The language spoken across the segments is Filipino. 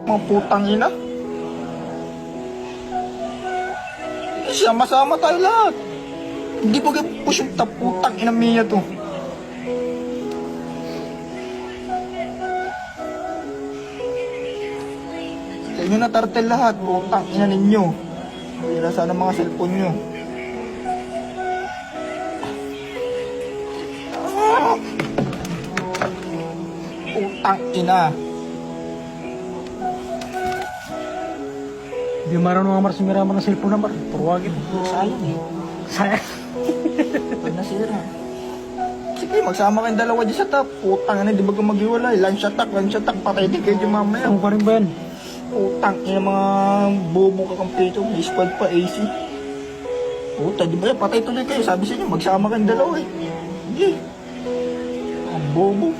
Mga putang ina. Siya, masama tayo lahat. Hindi ko push yung putang ina Mia to. Sa inyo na tartel lahat, putang ina ninyo. Tira sana mga cellphone nyo. Putang ina. Hindi marunong mga marsimira ng cellphone na purwagin. Sayang eh. Sayang. Pag nasira. Sige, magsama kayong dalawa dyan sa top. Putang ina, di ba kung maghiwalay? Lunch attack, patay din kayo dyan mamaya. Ano pa rin ba yan? Putang ina mga bobo kakampito. May squad pa AC. Puta, di ba yan? Patay tuloy kayo. Sabi sa inyo, magsama kayong dalawa eh. Hindi. Ang bobo.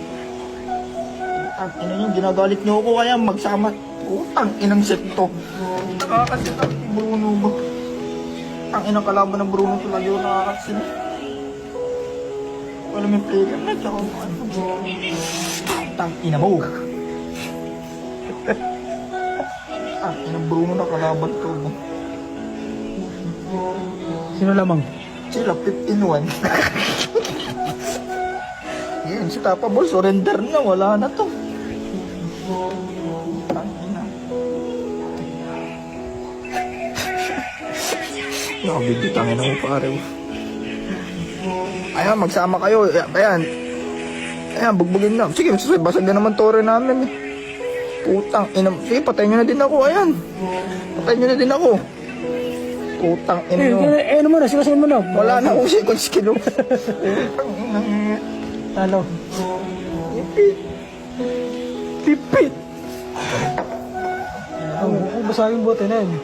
Putang ina nyo, ginagalit nyo ako kaya magsama. Putang inang septo. Nakakasin ang Bruno ba? Ang inang kalaban ng Bruno to lagi ako nakakasin. Wala may player na tsaka ano. Putang ina mo. Ang inang Bruno na kalaban to. Sino lamang? Sila 15-1. Yan, si Tapa Ball, surrender na, wala na to. Ang ina. Nakabibitangin ako pare. Ayan, magsama kayo. Ayan. Ayan, bugbugin na. Sige, basag na naman tore namin. Putang ina. Sige, patayin nyo na din ako. Ayan. Patayin nyo na din ako. Putang ina nyo. Ano mo na, sigasin mo na. Wala na akong second skill. Putang ina. Talo. Tipit. Tipit. Basagin bote na yun.